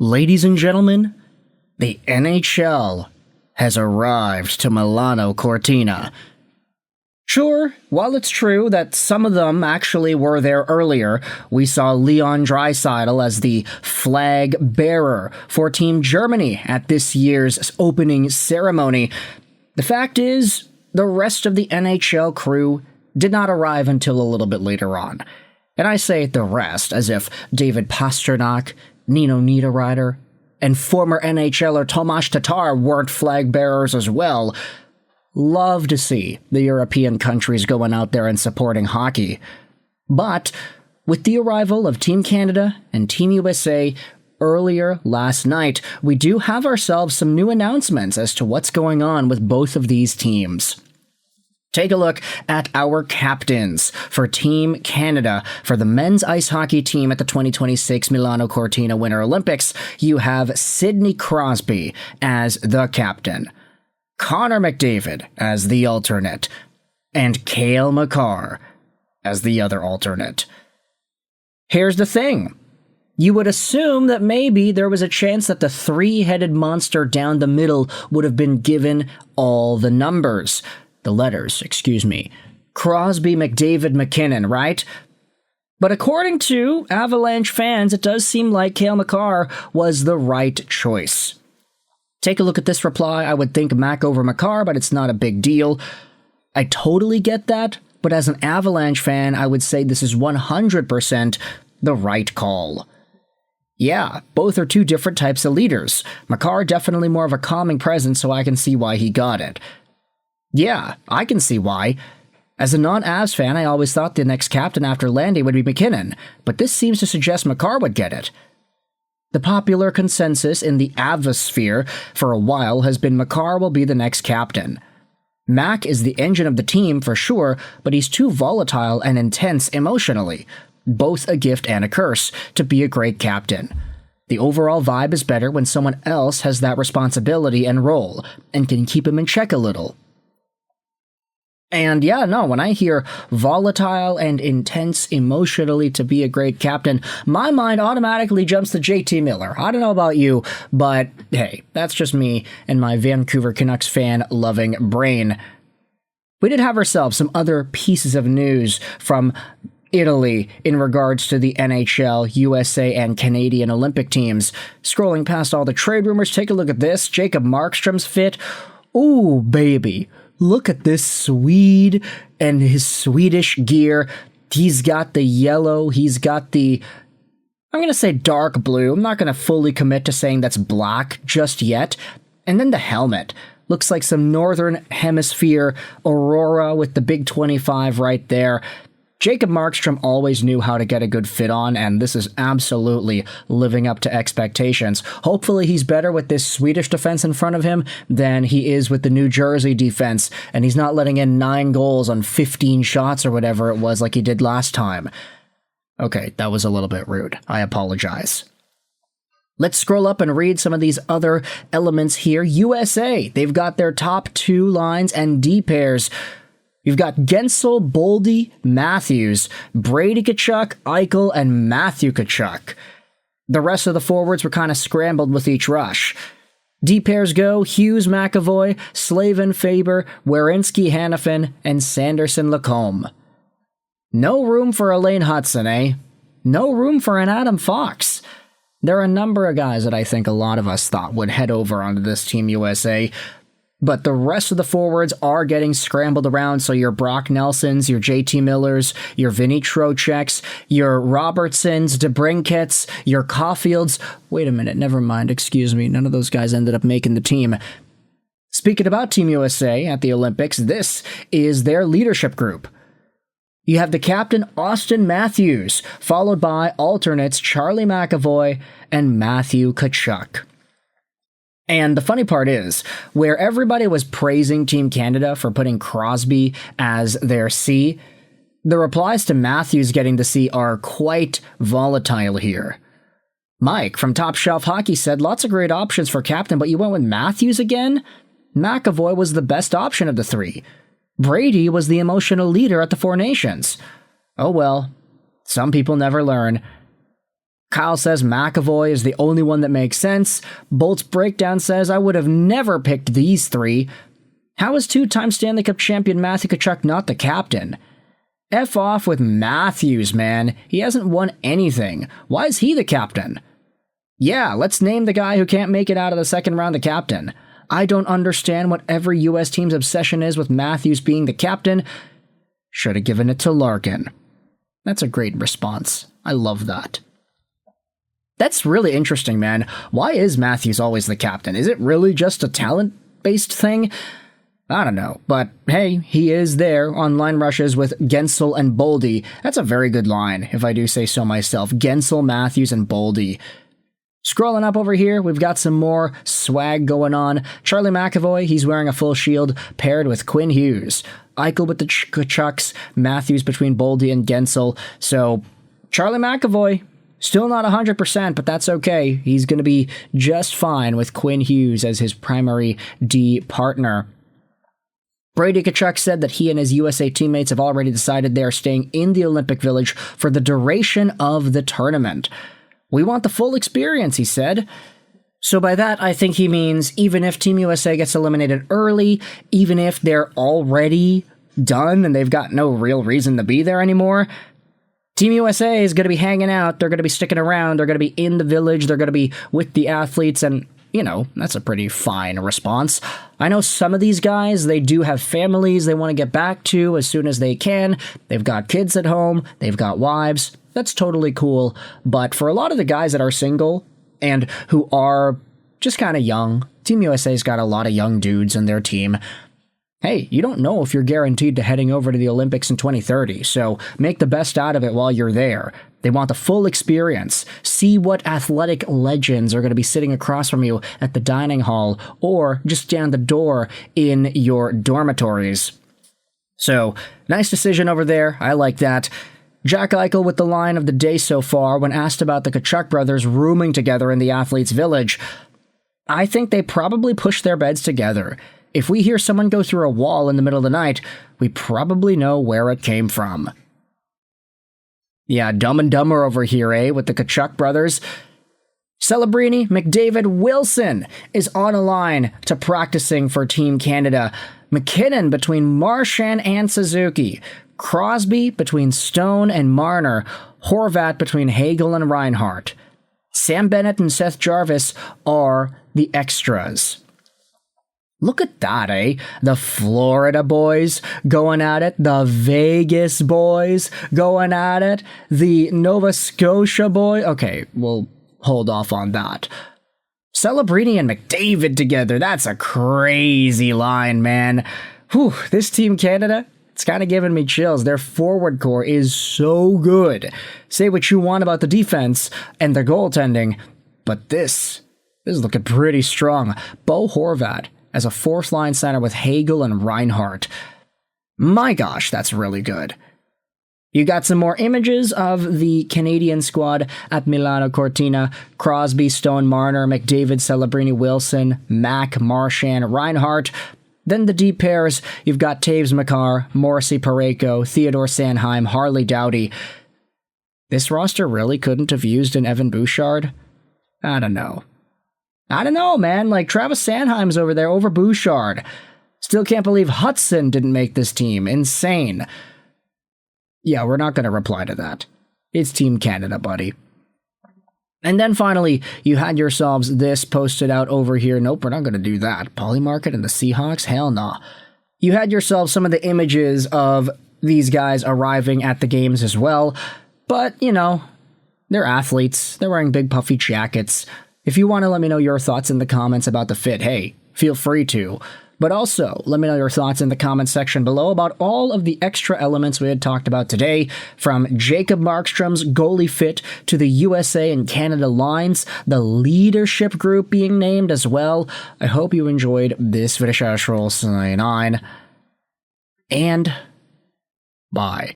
Ladies and gentlemen, the NHL has arrived to Milano Cortina. Sure, while it's true that some of them actually were there earlier, we saw Leon Draisaitl as the flag bearer for Team Germany at this year's opening ceremony. The fact is, the rest of the NHL crew did not arrive until a little bit later on. And I say the rest as if David Pastrnak, Nino Niederreiter, and former NHLer Tomas Tatar weren't flag bearers as well. Love to see the European countries going out there and supporting hockey. But with the arrival of Team Canada and Team USA earlier last night, we do have ourselves some new announcements as to what's going on with both of these teams. Take a look at our captains for Team Canada. For the men's ice hockey team at the 2026 Milano Cortina Winter Olympics, you have Sidney Crosby as the captain, Connor McDavid as the alternate, and Cale Makar as the other alternate. Here's the thing. You would assume that maybe there was a chance that the three-headed monster down the middle would have been given all the numbers. The letters, Crosby, McDavid, McKinnon, right? But according to Avalanche fans, it does seem like Cale Makar was the right choice. Take a look at this reply. I would think Mac over Makar, but it's not a big deal. I totally get that, but as an Avalanche fan, I would say this is 100% the right call. Yeah, both are two different types of leaders. Makar definitely more of a calming presence, so I can see why he got it. Yeah, I can see why. As a non-Avs fan, I always thought the next captain after Landy would be McKinnon, but this seems to suggest Makar would get it. The popular consensus in the Avs-sphere for a while has been Makar will be the next captain. Mac is the engine of the team for sure, but he's too volatile and intense emotionally, both a gift and a curse, to be a great captain. The overall vibe is better when someone else has that responsibility and role, and can keep him in check a little. And yeah, no, when I hear volatile and intense emotionally to be a great captain, my mind automatically jumps to JT Miller. I don't know about you, but hey, that's just me and my Vancouver Canucks fan-loving brain. We did have ourselves some other pieces of news from Italy in regards to the NHL, USA, and Canadian Olympic teams. Scrolling past all the trade rumors, take a look at this. Jacob Markstrom's fit. Ooh, baby. Look at this Swede and his Swedish gear. He's got the yellow. He's got the, I'm going to say dark blue. I'm not going to fully commit to saying that's black just yet. And then the helmet. Looks like some Northern Hemisphere Aurora with the big 25 right there. Jacob Markstrom always knew how to get a good fit on, and this is absolutely living up to expectations. Hopefully he's better with this Swedish defense in front of him than he is with the New Jersey defense, and he's not letting in 9 goals on 15 shots or whatever it was like he did last time. Okay, that was a little bit rude. I apologize. Let's scroll up and read some of these other elements here. USA, they've got their top 2 lines and D pairs. You've got Gensel, Boldy, Matthews, Brady Tkachuk, Eichel, and Matthew Tkachuk. The rest of the forwards were kind of scrambled with each rush. D pairs go Hughes, McAvoy, Slavin, Faber, Werenski, Hanifin, and Sanderson, Lacombe. No room for Elaine Hudson, eh? No room for an Adam Fox. There are a number of guys that I think a lot of us thought would head over onto this Team USA, but the rest of the forwards are getting scrambled around, so your Brock Nelsons, your JT Millers, your Vinny Trocheks, your Robertsons, DeBrinkets, your Caulfields. Wait a minute, never mind, excuse me, none of those guys ended up making the team. Speaking about Team USA at the Olympics, this is their leadership group. You have the captain, Auston Matthews, followed by alternates Charlie McAvoy and Matthew Tkachuk. And the funny part is, where everybody was praising Team Canada for putting Crosby as their C, the replies to Matthews getting the C are quite volatile here. Mike from Top Shelf Hockey said, lots of great options for captain, but you went with Matthews again? McAvoy was the best option of the 3. Brady was the emotional leader at the Four Nations. Oh well, some people never learn. Kyle says McAvoy is the only one that makes sense. Bolt's breakdown says, I would have never picked these three. How is two-time Stanley Cup champion Matthew Tkachuk not the captain? F off with Matthews, man. He hasn't won anything. Why is he the captain? Yeah, let's name the guy who can't make it out of the second round the captain. I don't understand what every US team's obsession is with Matthews being the captain. Should have given it to Larkin. That's a great response. I love that. That's really interesting, man. Why is Matthews always the captain? Is it really just a talent-based thing? I don't know, but hey, he is there on line rushes with Guentzel and Boldy. That's a very good line, if I do say so myself. Guentzel, Matthews, and Boldy. Scrolling up over here, we've got some more swag going on. Charlie McAvoy, he's wearing a full shield, paired with Quinn Hughes. Eichel with the Chucks, Matthews between Boldy and Guentzel. So, Charlie McAvoy, still not 100%, but that's okay. He's going to be just fine with Quinn Hughes as his primary D partner. Brady Tkachuk said that he and his USA teammates have already decided they are staying in the Olympic Village for the duration of the tournament. We want the full experience, he said. So by that, I think he means even if Team USA gets eliminated early, even if they're already done and they've got no real reason to be there anymore, Team USA is going to be hanging out, they're going to be sticking around, they're going to be in the village, they're going to be with the athletes, and you know, that's a pretty fine response. I know some of these guys, they do have families they want to get back to as soon as they can. They've got kids at home. They've got wives. That's totally cool. But for a lot of the guys that are single and who are just kind of young, Team USA's got a lot of young dudes in their team. Hey, you don't know if you're guaranteed to heading over to the Olympics in 2030, so make the best out of it while you're there. They want the full experience. See what athletic legends are going to be sitting across from you at the dining hall or just down the door in your dormitories. So, nice decision over there. I like that. Jack Eichel with the line of the day so far when asked about the Tkachuk brothers rooming together in the athletes' village. I think they probably pushed their beds together. If we hear someone go through a wall in the middle of the night, we probably know where it came from. Yeah, Dumb and Dumber over here, eh, with the Tkachuk brothers. Celebrini, McDavid, Wilson is on a line to practicing for Team Canada. McKinnon between Marchand and Suzuki. Crosby between Stone and Marner. Horvat between Hagel and Reinhart. Sam Bennett and Seth Jarvis are the extras. Look at that, eh? The Florida boys going at it. The Vegas boys going at it. The Nova Scotia boy. Okay, we'll hold off on that. Celebrini and McDavid together. That's a crazy line, man. Whew, this Team Canada, it's kind of giving me chills. Their forward core is so good. Say what you want about the defense and their goaltending, but this is looking pretty strong. Bo Horvat as a fourth-line center with Hagel and Reinhart. My gosh, that's really good. You got some more images of the Canadian squad at Milano Cortina. Crosby, Stone, Marner, McDavid, Celebrini, Wilson, Mack, Marchand, Reinhart. Then the deep pairs, you've got Taves Makar, Morrissey Parayko, Theodore Sanheim, Harley Doughty. This roster really couldn't have used an Evan Bouchard? I don't know, man. Like, Travis Sanheim's over there over Bouchard. Still can't believe Hudson didn't make this team. Insane. Yeah, we're not going to reply to that. It's Team Canada, buddy. And then finally, you had yourselves this posted out over here. Nope, we're not going to do that. Polymarket and the Seahawks? Hell no. You had yourselves some of the images of these guys arriving at the games as well. But, you know, they're athletes. They're wearing big puffy jackets. If you want to let me know your thoughts in the comments about the fit, hey, feel free to. But also, let me know your thoughts in the comments section below about all of the extra elements we had talked about today, from Jacob Markstrom's goalie fit to the USA and Canada lines, the leadership group being named as well. I hope you enjoyed this video, and bye.